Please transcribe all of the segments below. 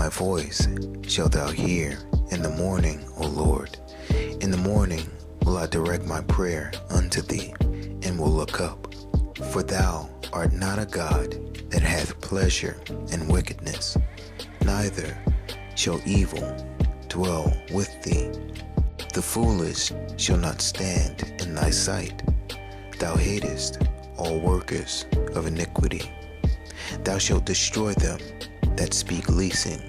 My voice shalt thou hear in the morning, O Lord. In the morning will I direct my prayer unto thee, and will look up. For thou art not a God that hath pleasure in wickedness, neither shall evil dwell with thee. The foolish shall not stand in thy sight. Thou hatest all workers of iniquity. Thou shalt destroy them that speak leasing.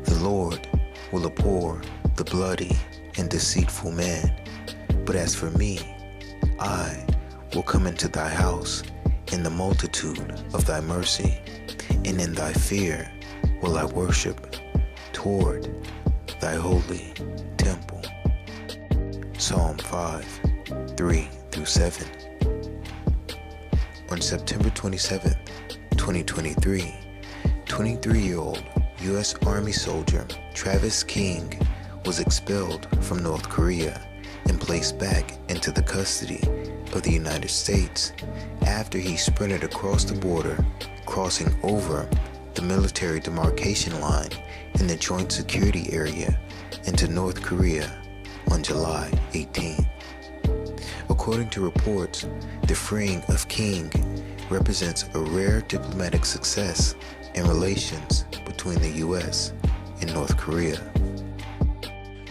The Lord will abhor the bloody and deceitful man. But as for me, I will come into thy house in the multitude of thy mercy, and in thy fear will I worship toward thy holy temple. Psalm 5, 3-7. On September 27, 2023, 23-year-old U.S. Army soldier Travis King was expelled from North Korea and placed back into the custody of the United States after he sprinted across the border, crossing over the military demarcation line in the Joint Security Area into North Korea on July 18. According to reports, the freeing of King represents a rare diplomatic success in relations between the U.S. and North Korea.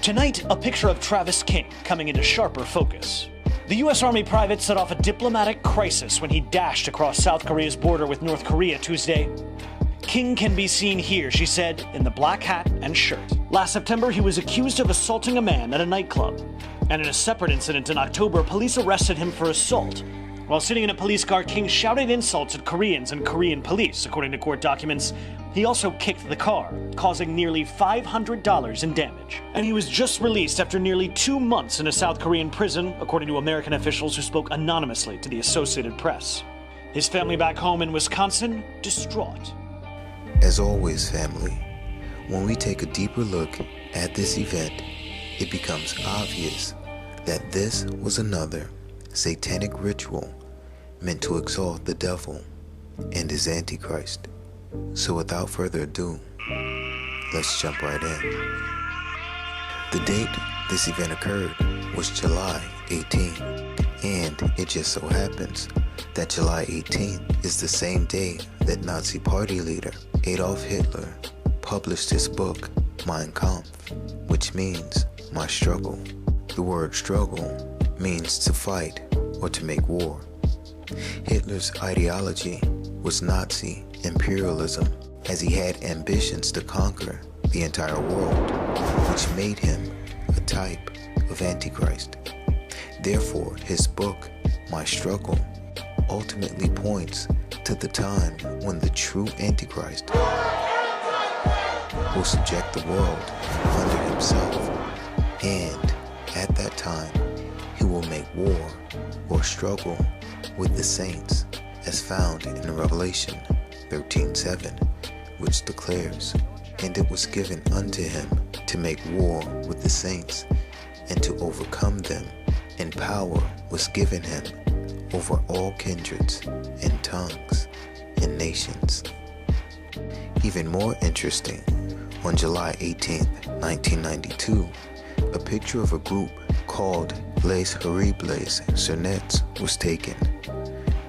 Tonight, a picture of Travis King coming into sharper focus. The U.S. Army private set off a diplomatic crisis when he dashed across South Korea's border with North Korea Tuesday. King can be seen here, she said, in the black hat and shirt. Last September, he was accused of assaulting a man at a nightclub. And in a separate incident in October, police arrested him for assault. While sitting in a police car, King shouted insults at Koreans and Korean police, according to court documents. He also kicked the car, causing nearly $500 in damage. And he was just released after nearly 2 months in a South Korean prison, according to American officials who spoke anonymously to the Associated Press. His family back home in Wisconsin, distraught. As always, family, when we take a deeper look at this event, it becomes obvious that this was another satanic ritual meant to exalt the devil and his Antichrist. So without further ado, let's jump right in. The date this event occurred was July 18, and it just so happens that July 18 is the same day that Nazi party leader Adolf Hitler published his book Mein Kampf, which means my struggle. The word struggle means to fight or to make war. Hitler's ideology was Nazi imperialism, as he had ambitions to conquer the entire world, which made him a type of Antichrist. Therefore, his book, My Struggle, ultimately points to the time when the true Antichrist will subject the world under himself, and at that time, he will make war or struggle with the saints, as found in Revelation 13:7, which declares, "And it was given unto him to make war with the saints, and to overcome them, and power was given him over all kindreds and tongues and nations." Even more interesting, on July 18, 1992, a picture of a group called Les Horribles Cernettes was taken.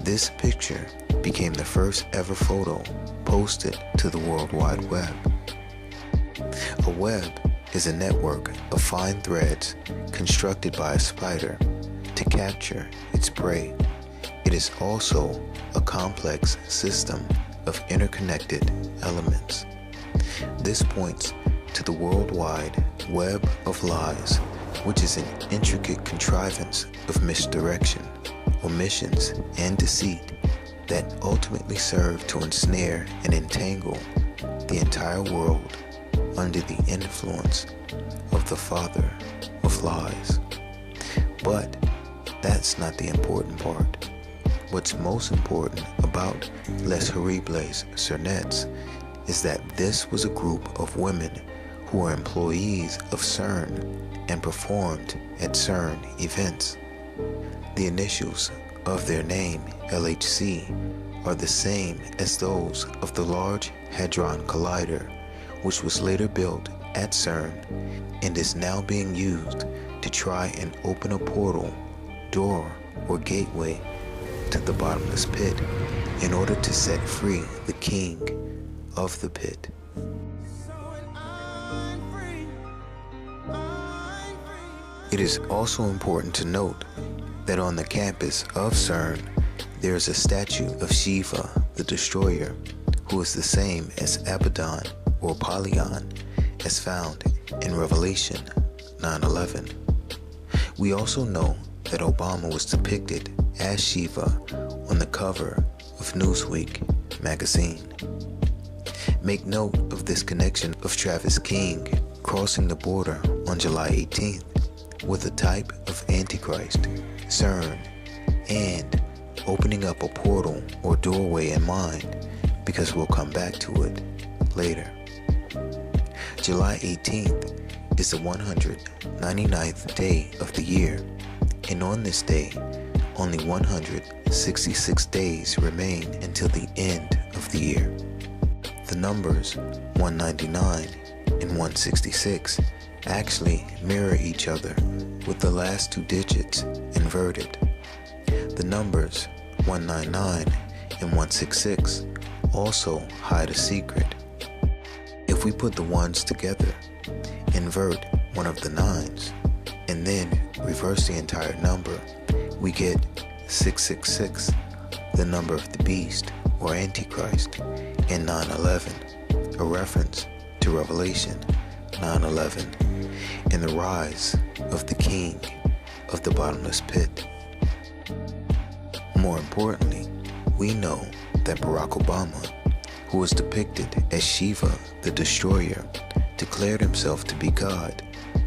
This picture became the first ever photo posted to the World Wide Web. A web is a network of fine threads constructed by a spider to capture its prey. It is also a complex system of interconnected elements. This points to the worldwide web of lies, which is an intricate contrivance of misdirection, omissions, and deceit that ultimately serve to ensnare and entangle the entire world under the influence of the father of lies. But that's not the important part. What's most important about Les Horribles Cernettes is that this was a group of women who were employees of CERN and performed at CERN events. The initials of their name, LHC, are the same as those of the Large Hadron Collider, which was later built at CERN and is now being used to try and open a portal, door, or gateway to the bottomless pit in order to set free the king of the pit. It is also important to note that on the campus of CERN, there is a statue of Shiva, the Destroyer, who is the same as Abaddon or Apollyon, as found in Revelation 9:11. We also know that Obama was depicted as Shiva on the cover of Newsweek magazine. Make note of this connection of Travis King crossing the border on July 18th with a type of Antichrist, CERN, and opening up a portal or doorway in mind, because we'll come back to it later. July 18th is the 199th day of the year, and on this day, only 166 days remain until the end of the year. The numbers 199 and 166 actually mirror each other with the last two digits inverted. The numbers 199 and 166 also hide a secret. If we put the ones together, invert one of the nines, and then reverse the entire number, we get 666, the number of the beast or Antichrist, and 911, a reference to Revelation 9:11, and the rise of the king of the bottomless pit. More importantly, we know that Barack Obama, who was depicted as Shiva the Destroyer, declared himself to be God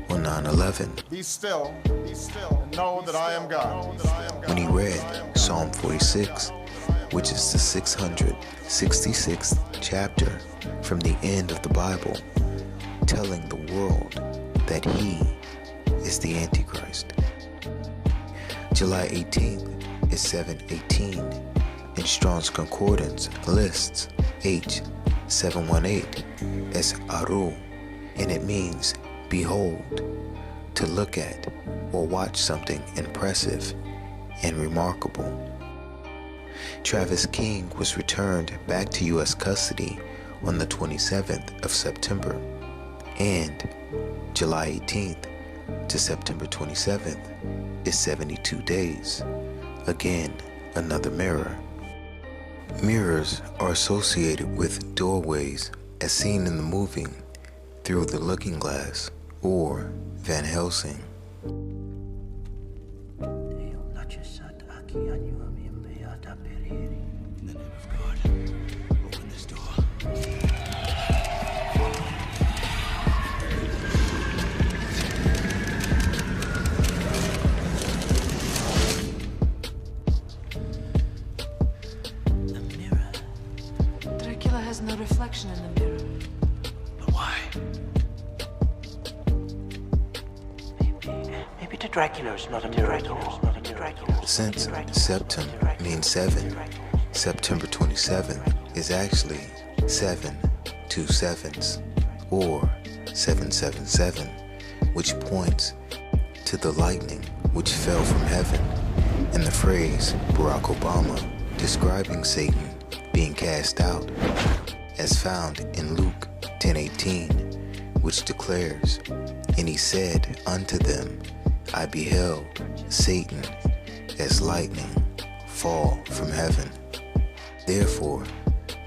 on 9/11. Be still, and know that I am God. When he read Psalm 46, which is the 666th chapter from the end of the Bible, telling the world that he is the Antichrist. July 18th is 718, and Strong's Concordance lists H718 as Aru, and it means behold, to look at or watch something impressive and remarkable. Travis King was returned back to U.S. custody on the 27th of September, and July 18th to September 27th is 72 days. Again, another mirror. Mirrors are associated with doorways as seen in the movie Through the Looking Glass or Van Helsing. In the name of God, open this door. A mirror. Dracula has no reflection in the mirror. But why? Maybe the Dracula's not a mirror at all. Since Septem means seven, September 27th is actually 7 2 sevens, or 777, which points to the lightning which fell from heaven, and the phrase Barack Obama describing Satan being cast out, as found in Luke 10:18, which declares, "And he said unto them, I beheld Satan as lightning fall from heaven." Therefore,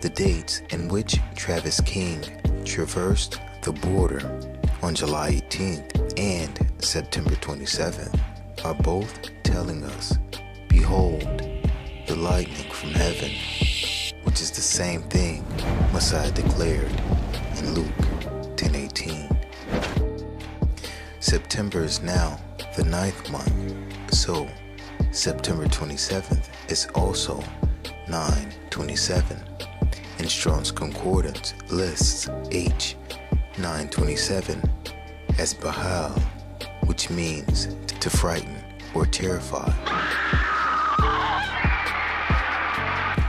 the dates in which Travis King traversed the border on July 18th and September 27th are both telling us, behold, the lightning from heaven, which is the same thing Messiah declared in Luke 10:18. September is now the 9th month, so September 27th is also 9/27, and Strong's Concordance lists H927 as Baal, which means to frighten or terrify.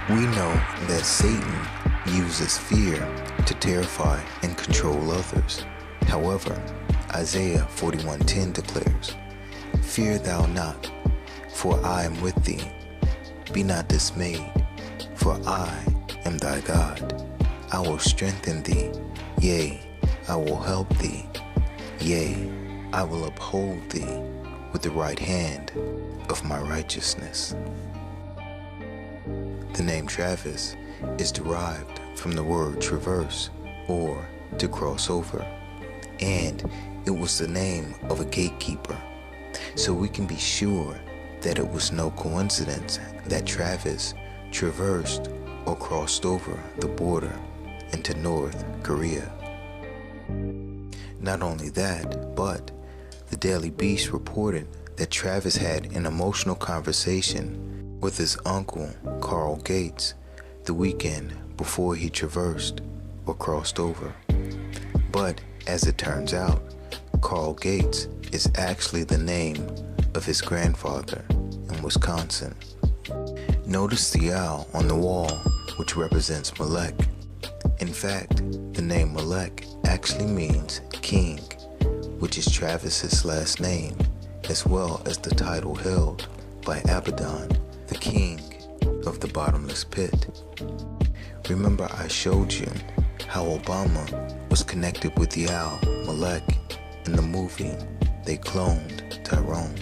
We know that Satan uses fear to terrify and control others. However, Isaiah 41:10 declares, "Fear thou not, for I am with thee. Be not dismayed, for I am thy God. I will strengthen thee, yea, I will help thee, yea, I will uphold thee with the right hand of my righteousness." The name Travis is derived from the word traverse, or to cross over, and it was the name of a gatekeeper. So we can be sure that it was no coincidence that Travis traversed or crossed over the border into North Korea. Not only that, but the Daily Beast reported that Travis had an emotional conversation with his uncle, Carl Gates, the weekend before he traversed or crossed over. But as it turns out, Carl Gates is actually the name of his grandfather in Wisconsin. Notice the owl on the wall, which represents Melech. In fact, the name Melech actually means king, which is Travis's last name, as well as the title held by Abaddon, the king of the bottomless pit. Remember, I showed you how Obama was connected with the owl Melech in the movie They Cloned Tyrone.